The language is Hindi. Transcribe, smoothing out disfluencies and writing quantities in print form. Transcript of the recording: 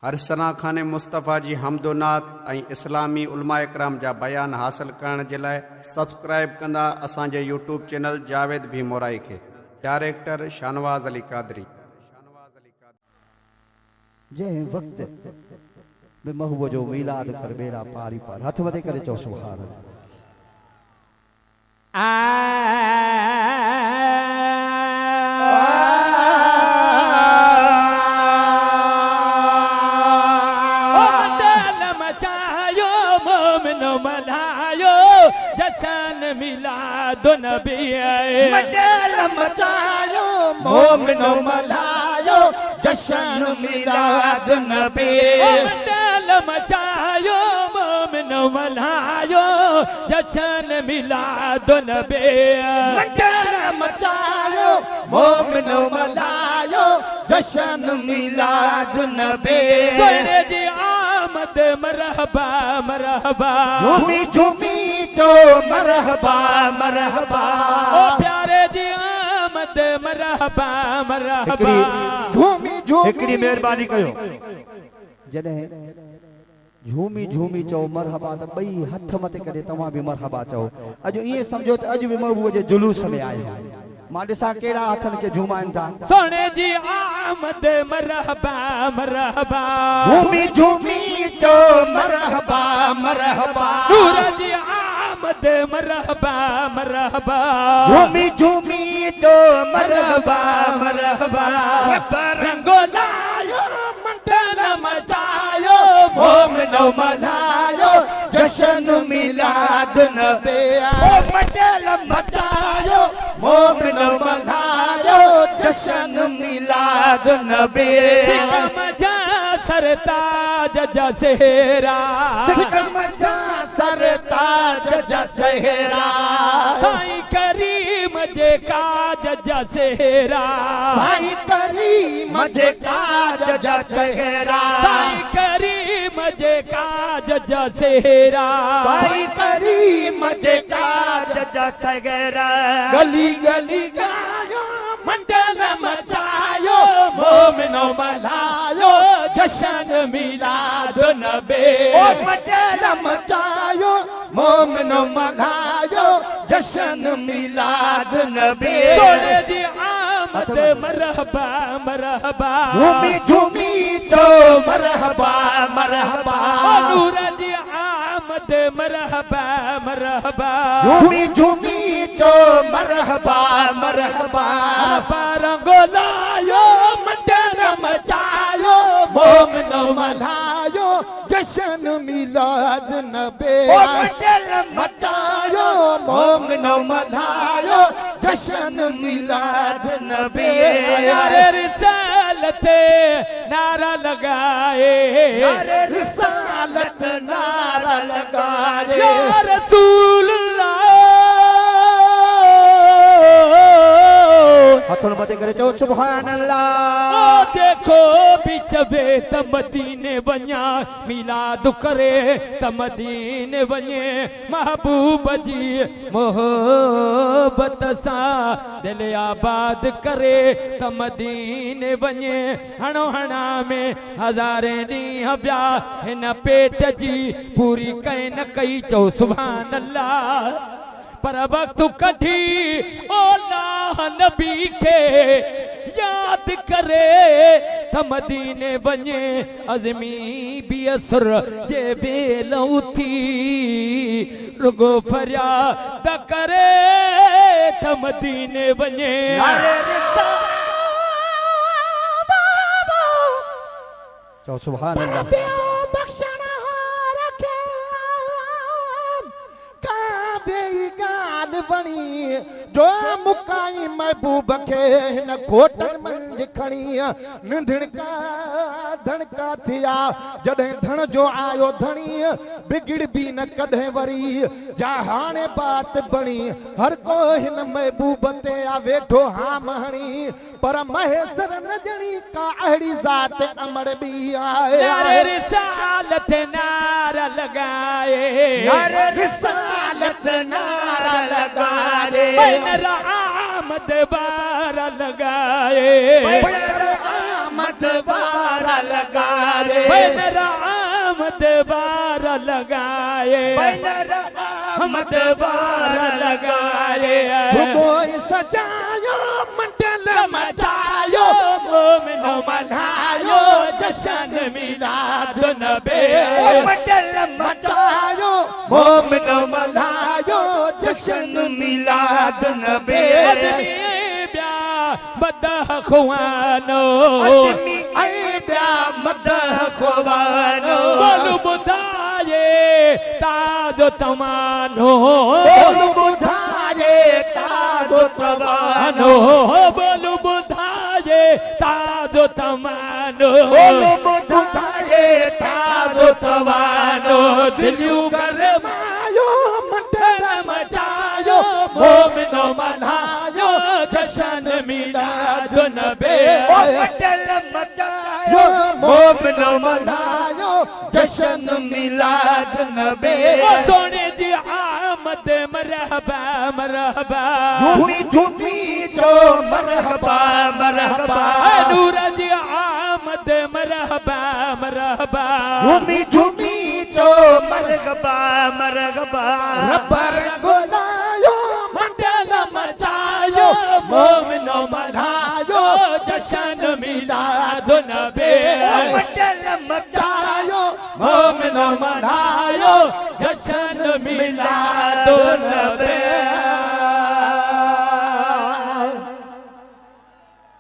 हरसना खाने मुस्तफ़ा जी हमदोनात ऐं इस्लामी उलमा इकराम जा बयान हासिल करण जे लाइ सब्सक्राइब कंदा असांजे यूट्यूब चैनल जावेद भी मोराई खे। डायरेक्टर शानवाज़ अली कादरी। जंहिं वक़्त में महबूब जो मीलाद कर बेड़ा पारी पार हथ वधे करे चओ सुभान जशन मिलाद नबी मडल मचायो मोमिनो मलायो जशन मिलाद नबी मडल मचायो मोमिनो मलायो जशन मिलाद नबी मडल मचायो मोमिनो मलायो जशन मिलाद नबी सोने जी आमद मरहबा मरहबा झूमी झूमी तो मरहबा मरहबा ओ प्यारे जी आमद मरहबा मरहबा झूमी झूमी हिकड़ी मेहरबानी कयो जॾहिं झूमी झूमी चओ मरहबा त ॿई हथ मथे करे तव्हां बि मरहबा चओ। अॼु ईअं सम्झो त अॼु बि महबूब जे जुलूस में आयो मां ॾिसां कहिड़ा हथनि खे झूमाइनि था। सोने जी आमद मरहबा मरहबा झूमी झूमी तो मरहबा मरहबा नूर जी आमद मरहबा मरहबा झूमी झूमी तो मरहबा मरहबा रंगो लायो मंडल मचायो मोमिनो मनायो जशन मिलाद नबी ओ मंडल मचायो मोमिनो मनायो जशन मिलाद नबी सिकम जा सरताज जसेरा सिकम जा सरताज जसेरा साईं करीम जे काज जसेरा साईं करीम जे काज जसेरा साईं करीम जे काज जसेरा साईं करीम जे काज जसेरा गली गली गायो मंडल मचायो मोमिनो मलायो जशन मिलाद नबी ओ मंडल मचायो मोमिनो मलायो जशन मिलाद नबी सोने जी आमद मरहबा मरहबा झूमी झूमी तो मरहबा मरहबा नूर जी आमद मरहबा मरहबा झूमी झूमी तो मरहबा मरहबा रंगो लायो मंडल मचायो मोमिनो मनायो जशन मिलाद नबी ओ मंडल मचायो मोमिनो मनायो जशन मिलाद नबी यारे रिसालत नारा लगाए अरे रिसालत नारा लगाए या रसूल अल्लाह हथों मथे करे चओ सुभान अल्लाह। ओ देखो बिचवे त मदीने वञा मिलाद करे त मदीने वञे महबूब जी मोहब्बत सां दिल आबाद करे त मदीने वञे हणो हणा में हज़ारे ॾींहं ॿिया हिन पेट जी पूरी कई न कई चओ सुभान अल्लाह। पर वक्त कढी ओलाह नबी के याद करे त मदीने वञे अज़मी बि असर जे बेल उथी रुगो फरियाद करे त मदीने वञे चओ सुभान अल्लाह। बणी जो मुकाई महबूब के न घोटन मंझ खणी निंधण का धणका थिया जॾहिं धण जो आयो धणी बिगड़ भी न कॾहिं वरी जहाने बात बणी हर को हिन महबूब ते आ वेठो हाम हणी पर महेसर न जणी का अहिड़ी ज़ात अमर भी आहे नारे रिसालत नारा लगाए नारे रिसालत नारा लगाए बैनर आमद बारा लगाए रहमत वारा लगाए बैनर आमद बार लगाए रहमत बार लगाए जुगोई सजायो मंडल मचायो मोमिनो मनायो जशन मिलाद नबी मंडल मचायो मोमिन मनायो जशन मिलाद नबी मदह खुआनो ऐ ब्या मदह खुवानो बोलू बुधाए ताजो तमानो बोलू बुधाए ताजो तवानो बोलू बुधाए ताजो तमानो बोलू बुधाए ताजो तवानो दिलियो गरमायो मंडल मचायो मोमिनो मनायो जशन मिलाद नबी मंडल मचायो मोमिनो मनायो जशन मिलाद नबी सोने जी आमद मरहबा मरहबा झूमी झूमी जो मरहबा मरहबा नूर जी आमद मरहबा मरहबा झूमी झूमी जो मरहबा मरहबा रब्बर गुलायो मंडल मचायो मोमिनो मनायो जशन मिलाद नबी मंडल मचायो मोमिनो मनायो जशन मिलाद नबी